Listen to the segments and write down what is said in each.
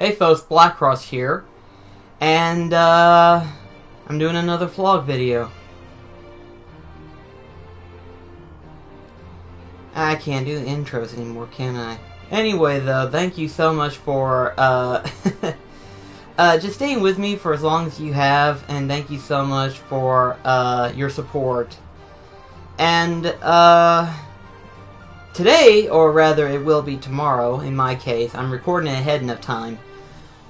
Hey folks, Blackcross here, and I'm doing another vlog video. I can't do intros anymore, can I? Anyway though, thank you so much for just staying with me for as long as you have, and thank you so much for your support. And today, or rather it will be tomorrow in my case, I'm recording it ahead of time.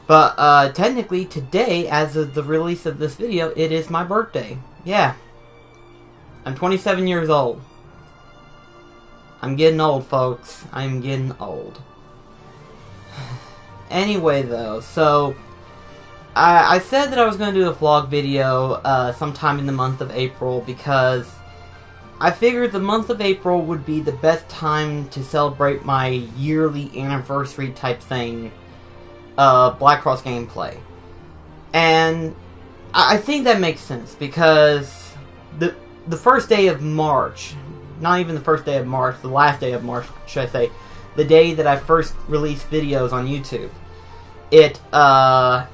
But technically today, as of the release of this video, it is my birthday. Yeah. I'm 27 years old. I'm getting old, folks. I'm getting old. Anyway though, so I said that I was going to do a vlog video sometime in the month of April because I figured the month of April would be the best time to celebrate my yearly anniversary type thing, Blackcross gameplay. And I think that makes sense because the first day of March, not even the first day of March, the last day of March, should I say, the day that I first released videos on YouTube, it, like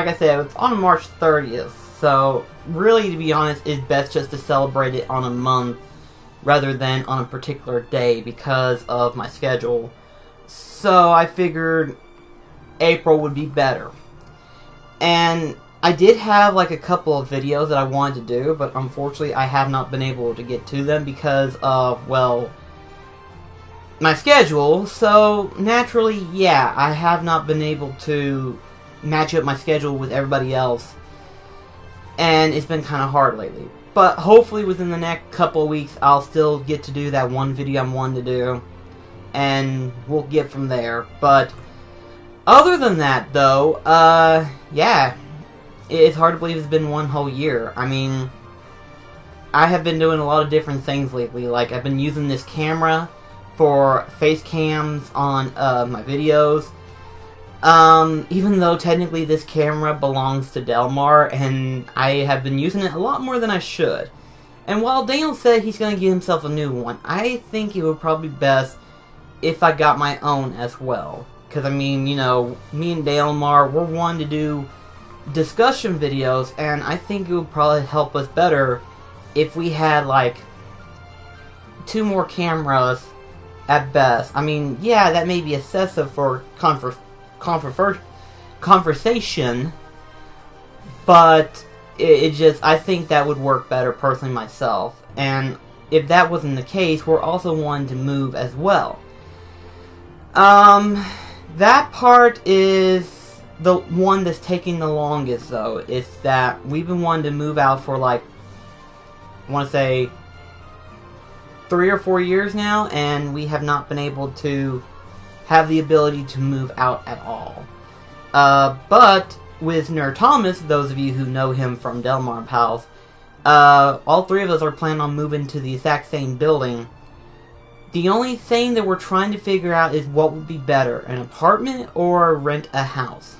I said, it's on March 30th. So, really, to be honest, it's best just to celebrate it on a month rather than on a particular day because of my schedule. So, I figured April would be better. And I did have like a couple of videos that I wanted to do, but unfortunately I have not been able to get to them because of, well, my schedule. So, naturally, yeah, I have not been able to match up my schedule with everybody else. And it's been kind of hard lately. But hopefully within the next couple of weeks, I'll still get to do that one video I'm wanting to do. And we'll get from there. But other than that, though, yeah. It's hard to believe it's been one whole year. I mean, I have been doing a lot of different things lately. Like, I've been using this camera for face cams on my videos. Even though technically this camera belongs to Delmar, and I have been using it a lot more than I should. And while Daniel said he's going to get himself a new one, I think it would probably be best if I got my own as well. Because, I mean, you know, me and Delmar, we're wanting to do discussion videos, and I think it would probably help us better if we had, like, 2 more cameras at best. I mean, yeah, that may be excessive for conversation, but it just, I think that would work better personally myself. And if that wasn't the case, we're also wanting to move as well. That part is the one that's taking the longest, though. It's that we've been wanting to move out for, like, I want to say 3 or 4 years now, and we have not been able to have the ability to move out at all. But with Nerd Thomas, those of you who know him from Delmar Pals, all 3 of us are planning on moving to the exact same building. The only thing that we're trying to figure out is what would be better, an apartment or rent a house.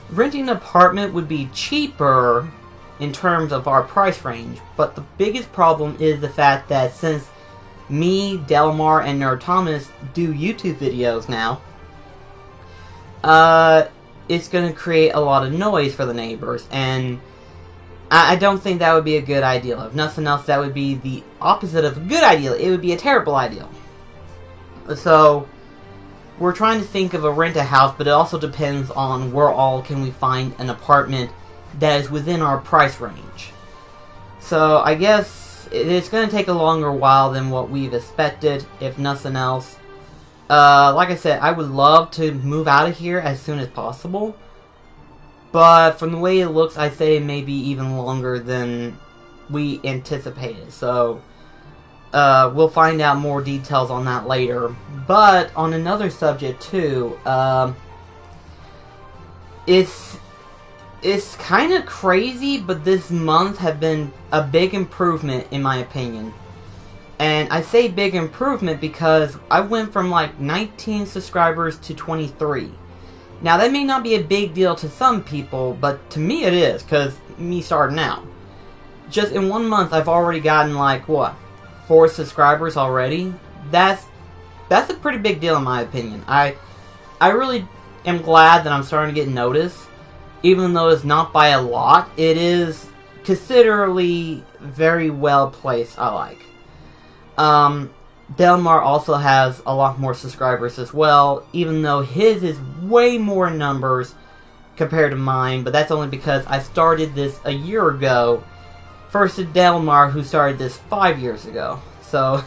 Renting an apartment would be cheaper in terms of our price range, but the biggest problem is the fact that since me, Delmar, and Nerd Thomas do YouTube videos now, it's going to create a lot of noise for the neighbors, and I don't think that would be a good idea. If nothing else, that would be the opposite of a good idea. It would be a terrible idea. So, we're trying to think of a rent-a-house, but it also depends on where all can we find an apartment that is within our price range. So, I guess it's going to take a longer while than what we've expected, if nothing else. Like I said, I would love to move out of here as soon as possible. But from the way it looks, I say maybe even longer than we anticipated. So, we'll find out more details on that later. But on another subject too, it's kind of crazy, but this month have been a big improvement in my opinion. And I say big improvement because I went from like 19 subscribers to 23. Now that may not be a big deal to some people, but to me it is, because me starting out. Just in 1 month I've already gotten like, what, 4 subscribers already? That's a pretty big deal in my opinion. I I really am glad that I'm starting to get noticed. Even though it's not by a lot, it is considerably very well placed, I like. Delmar also has a lot more subscribers as well, even though his is way more numbers compared to mine, but that's only because I started this a year ago versus Delmar, who started this 5 years ago. So,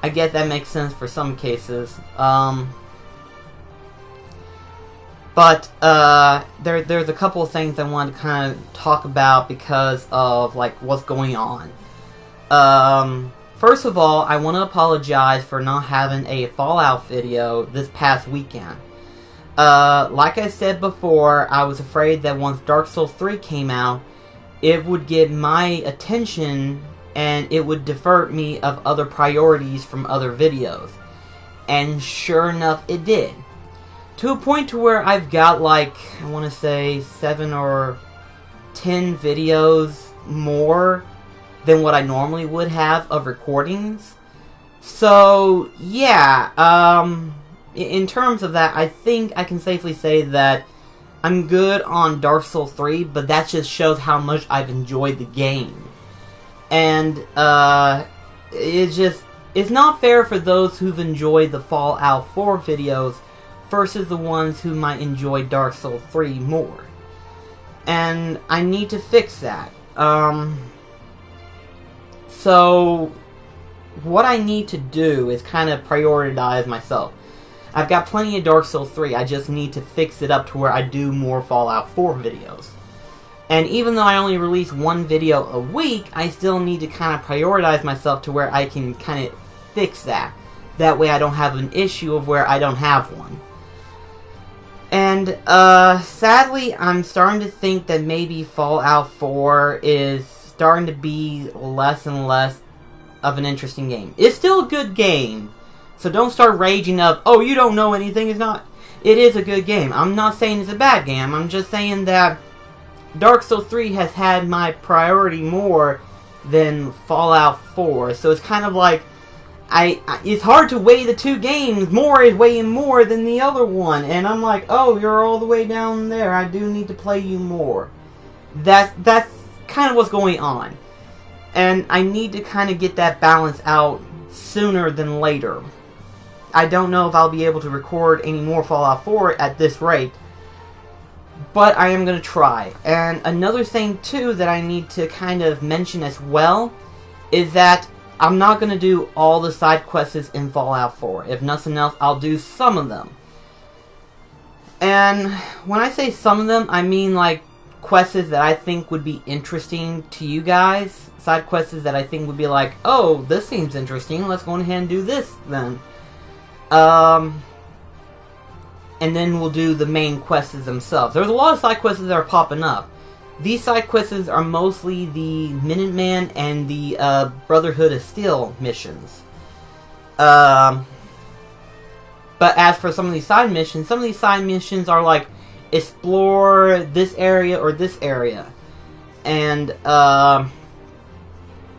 I guess that makes sense for some cases. But there's a couple of things I wanted to kind of talk about because of like what's going on. First of all, I want to apologize for not having a Fallout video this past weekend. Like I said before, I was afraid that once Dark Souls 3 came out, it would get my attention and it would divert me of other priorities from other videos. And sure enough, it did. To a point to where I've got like, I want to say 7 or 10 videos more than what I normally would have of recordings. So, yeah, in terms of that, I think I can safely say that I'm good on Dark Souls 3, but that just shows how much I've enjoyed the game. And, it's not fair for those who've enjoyed the Fallout 4 videos versus the ones who might enjoy Dark Souls 3 more. And I need to fix that. So, what I need to do is kind of prioritize myself. I've got plenty of Dark Souls 3, I just need to fix it up to where I do more Fallout 4 videos. And even though I only release one video a week, I still need to kind of prioritize myself to where I can kind of fix that. That way I don't have an issue of where I don't have one. And, sadly, I'm starting to think that maybe Fallout 4 is starting to be less and less of an interesting game. It's still a good game, so don't start raging up, oh, you don't know anything, it's not. It is a good game. I'm not saying it's a bad game, I'm just saying that Dark Souls 3 has had my priority more than Fallout 4, so it's kind of like, it's hard to weigh the two games. More is weighing more than the other one. And I'm like, oh, you're all the way down there. I do need to play you more. That's kind of what's going on. And I need to kind of get that balance out sooner than later. I don't know if I'll be able to record any more Fallout 4 at this rate. But I am going to try. And another thing, too, that I need to kind of mention as well is that I'm not going to do all the side quests in Fallout 4. If nothing else, I'll do some of them. And when I say some of them, I mean like quests that I think would be interesting to you guys. Side quests that I think would be like, oh, this seems interesting, let's go ahead and do this then. And then we'll do the main quests themselves. There's a lot of side quests that are popping up. These side quests are mostly the Minuteman and the Brotherhood of Steel missions. But as for some of these side missions are like, explore this area or this area. And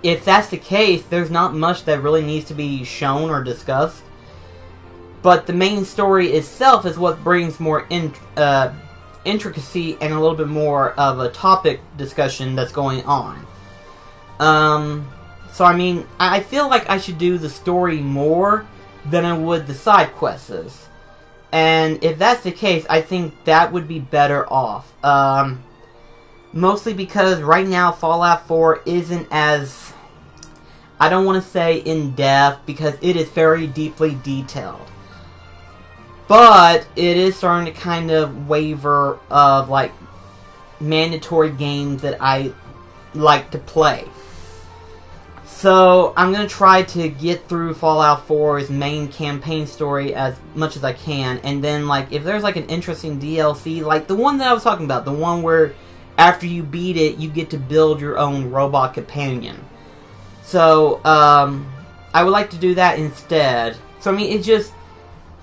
if that's the case, there's not much that really needs to be shown or discussed. But the main story itself is what brings more intricacy and a little bit more of a topic discussion that's going on. So I mean, I feel like I should do the story more than I would the side quests. And if that's the case, I think that would be better off. Mostly because right now Fallout 4 isn't as, I don't want to say in-depth, because it is very deeply detailed. But it is starting to kind of waver of like mandatory games that I like to play. So I'm going to try to get through Fallout 4's main campaign story as much as I can. And then like if there's like an interesting DLC, like the one that I was talking about, the one where after you beat it, you get to build your own robot companion. So I would like to do that instead. So I mean, it just,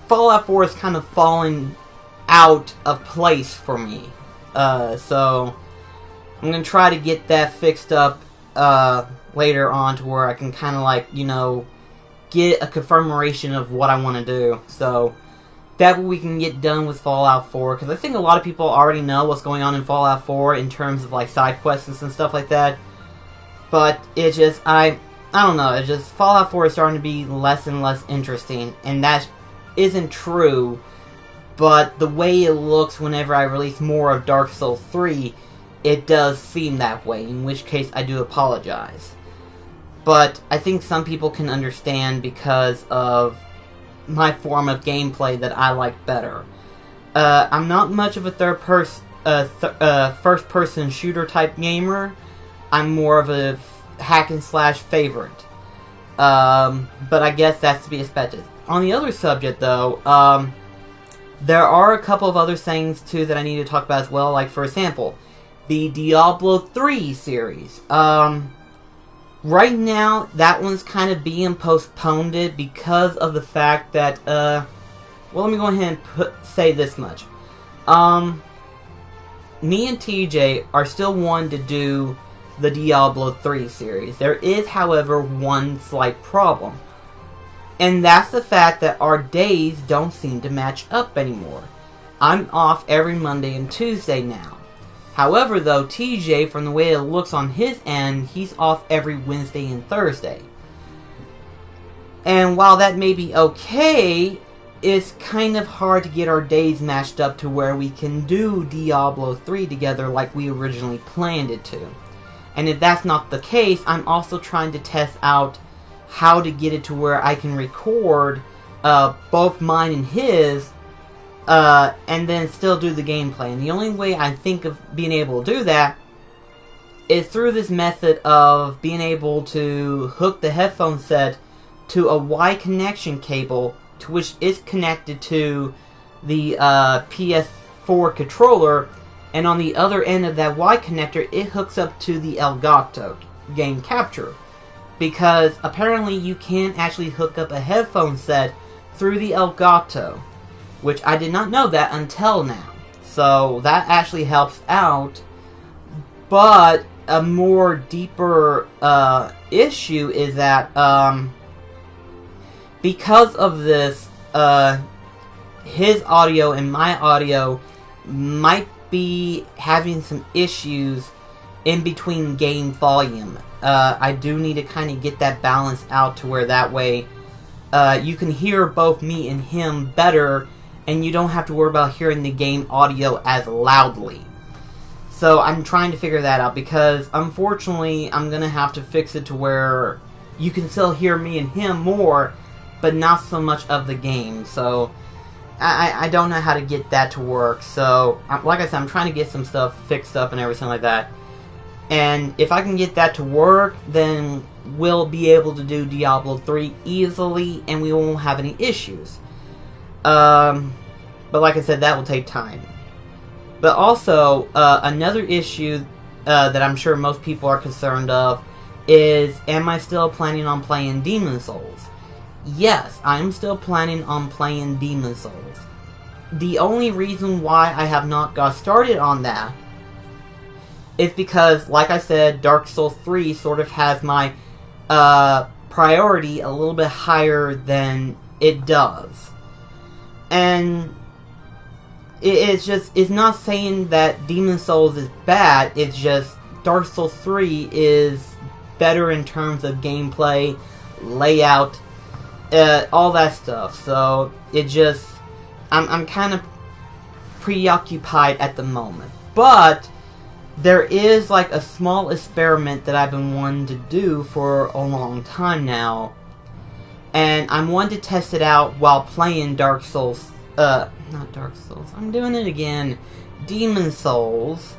Fallout 4 is kind of falling out of place for me. So I'm going to try to get that fixed up later on to where I can kind of like, you know, get a confirmation of what I want to do. So that way we can get done with Fallout 4, because I think a lot of people already know what's going on in Fallout 4 in terms of, like, side quests and stuff like that. But it just, I don't know, it's just, Fallout 4 is starting to be less and less interesting, and that isn't true, but the way it looks whenever I release more of Dark Souls 3, it does seem that way, in which case I do apologize. But I think some people can understand because of my form of gameplay that I like better. I'm not much of a first-person shooter type gamer. I'm more of a hack and slash favorite. But I guess that's to be expected. On the other subject, though, there are a couple of other things too that I need to talk about as well. Like, for example, the Diablo 3 series. Right now, that one's kind of being postponed because of the fact that, well, let me go ahead and say this much. Me and TJ are still wanting to do the Diablo 3 series. There is, however, one slight problem. And that's the fact that our days don't seem to match up anymore. I'm off every Monday and Tuesday now. However, though, TJ, from the way it looks on his end, he's off every Wednesday and Thursday. And while that may be okay, it's kind of hard to get our days matched up to where we can do Diablo 3 together like we originally planned it to. And if that's not the case, I'm also trying to test out how to get it to where I can record both mine and his, and then still do the gameplay. And the only way I think of being able to do that is through this method of being able to hook the headphone set to a Y connection cable, to which is connected to the PS4 controller, and on the other end of that Y connector, it hooks up to the Elgato game capture. Because apparently you can actually hook up a headphone set through the Elgato, which I did not know that until now. So that actually helps out. But a more deeper issue is that because of this, his audio and my audio might be having some issues in between game volume. I do need to kind of get that balance out to where that way you can hear both me and him better, and you don't have to worry about hearing the game audio as loudly. So I'm trying to figure that out, because unfortunately I'm going to have to fix it to where you can still hear me and him more, but not so much of the game. So I don't know how to get that to work. So like I said, I'm trying to get some stuff fixed up and everything like that. And if I can get that to work, then we'll be able to do Diablo 3 easily, and we won't have any issues. But like I said, that will take time. But also, another issue that I'm sure most people are concerned of is, am I still planning on playing Demon Souls? Yes, I'm still planning on playing Demon Souls. The only reason why I have not got started on that is because, like I said, Dark Souls 3 sort of has my priority a little bit higher than it does. And it's not saying that Demon Souls is bad, it's just Dark Souls 3 is better in terms of gameplay, layout, all that stuff. So it just, I'm kind of preoccupied at the moment. But there is like a small experiment that I've been wanting to do for a long time now, and I'm wanting to test it out while playing Dark Souls, not Dark Souls, I'm doing it again, Demon Souls.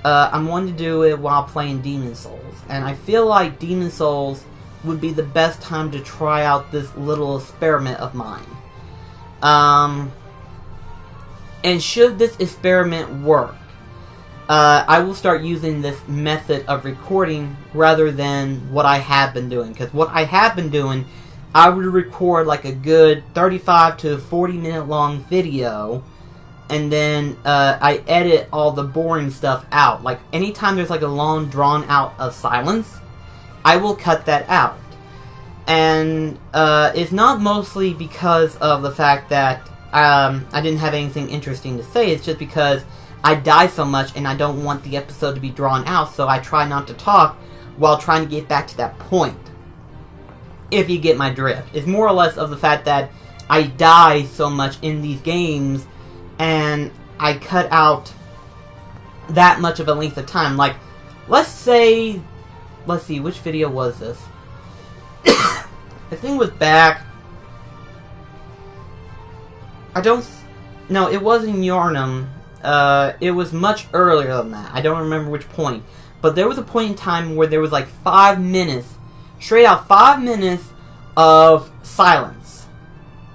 I'm wanting to do it while playing Demon Souls, and I feel like Demon Souls would be the best time to try out this little experiment of mine. And should this experiment work, I will start using this method of recording rather than what I have been doing. Because what I have been doing, I would record like a good 35 to 40 minute long video, and then I edit all the boring stuff out. Like anytime there's like a long drawn out of silence, I will cut that out. And it's not mostly because of the fact that I didn't have anything interesting to say. It's just because I die so much and I don't want the episode to be drawn out, so I try not to talk while trying to get back to that point. If you get my drift. It's more or less of the fact that I die so much in these games and I cut out that much of a length of time. Like, let's see, which video was this? I think it was back... No, it wasn't Yharnam. It was much earlier than that. I don't remember which point. But there was a point in time where there was like 5 minutes, straight out 5 minutes of silence.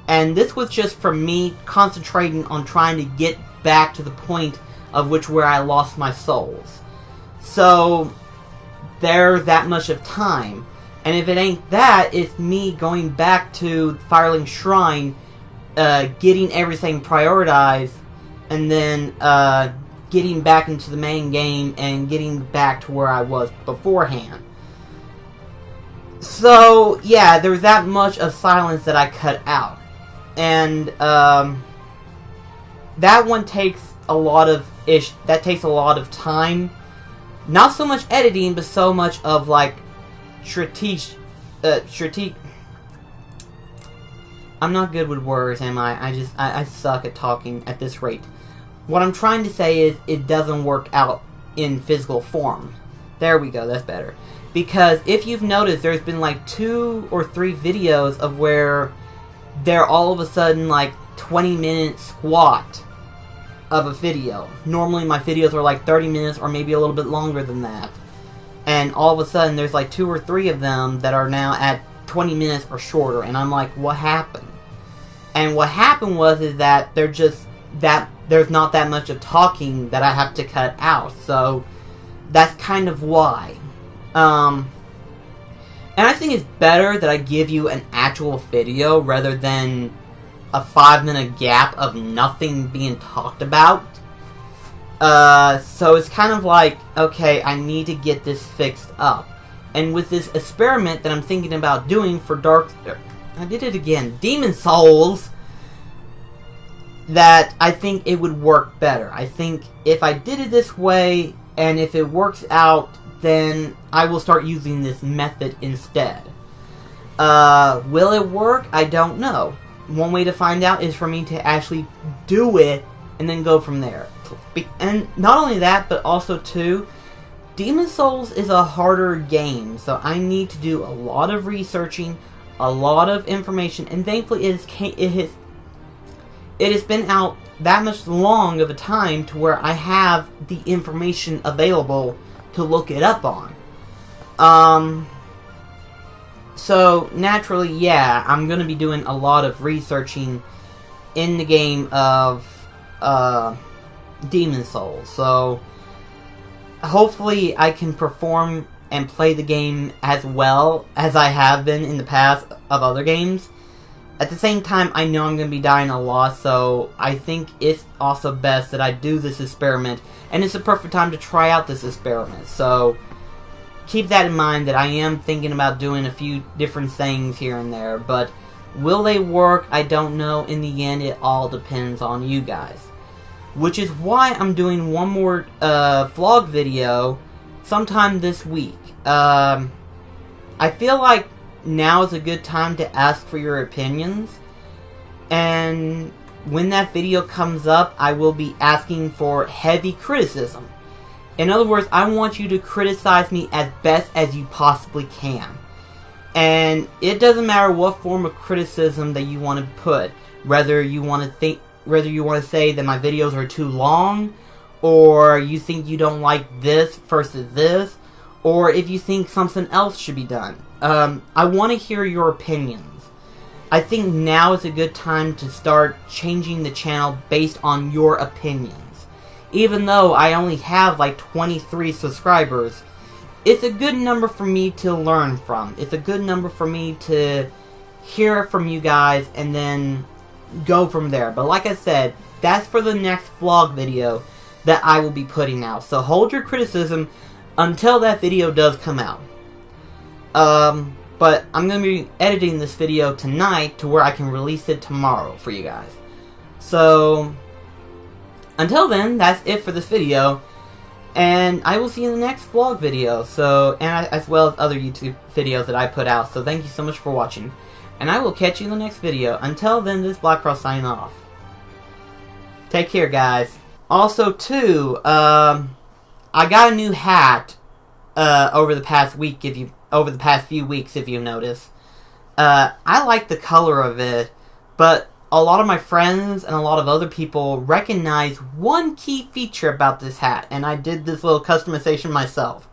And this was just from me concentrating on trying to get back to the point of where I lost my souls. So, there's that much of time. And if it ain't that, it's me going back to Firelink Shrine, getting everything prioritized, and then getting back into the main game and getting back to where I was beforehand. So, yeah, there was that much of silence that I cut out. And that one takes a lot of time. Not so much editing, but so much of like strategic. I'm not good with words, am I? I suck at talking at this rate. What I'm trying to say is it doesn't work out in physical form. There we go, that's better. Because if you've noticed, there's been like 2 or 3 videos of where they're all of a sudden like 20-minute squat of a video. Normally my videos are like 30 minutes or maybe a little bit longer than that. And all of a sudden there's like 2 or 3 of them that are now at 20 minutes or shorter. And I'm like, what happened? And what happened is that there's not that much of talking that I have to cut out. So that's kind of why. And I think it's better that I give you an actual video rather than a 5-minute gap of nothing being talked about. So it's kind of like, okay, I need to get this fixed up. And with this experiment that I'm thinking about doing for I did it again, Demon Souls, that I think it would work better. I think if I did it this way, and if it works out, then I will start using this method instead. Will it work? I don't know. One way to find out is for me to actually do it and then go from there. And not only that, but also too, Demon Souls is a harder game, so I need to do a lot of researching, a lot of information, and thankfully it has been out that much long of a time to where I have the information available to look it up on. So naturally, yeah, I'm gonna be doing a lot of researching in the game of Demon Souls. So hopefully I can perform and play the game as well as I have been in the past of other games. At the same time, I know I'm going to be dying a lot, so I think it's also best that I do this experiment, and it's a perfect time to try out this experiment. So keep that in mind, that I am thinking about doing a few different things here and there, but will they work? I don't know. In the end, it all depends on you guys. Which is why I'm doing one more vlog video sometime this week. I feel like now is a good time to ask for your opinions, and when that video comes up, I will be asking for heavy criticism. In other words, I want you to criticize me as best as you possibly can. And it doesn't matter what form of criticism that you want to put, whether you want to say that my videos are too long, or you think you don't like this versus this, or if you think something else should be done. I want to hear your opinions. I think now is a good time to start changing the channel based on your opinions. Even though I only have like 23 subscribers, it's a good number for me to learn from. It's a good number for me to hear from you guys and then go from there. But like I said, that's for the next vlog video that I will be putting out. So hold your criticism until that video does come out. But I'm going to be editing this video tonight to where I can release it tomorrow for you guys. So, until then, that's it for this video. And I will see you in the next vlog video. So, and as well as other YouTube videos that I put out. So thank you so much for watching. And I will catch you in the next video. Until then, this is Black Cross signing off. Take care, guys. Also, too, I got a new hat over the past week. Over the past few weeks, if you notice, I like the color of it, but a lot of my friends and a lot of other people recognize one key feature about this hat, and I did this little customization myself.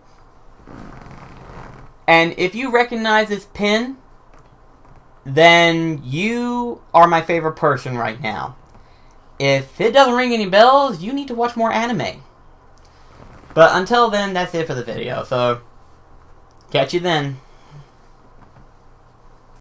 And if you recognize this pin, then you are my favorite person right now. If it doesn't ring any bells, you need to watch more anime. But until then, that's it for the video, so catch you then.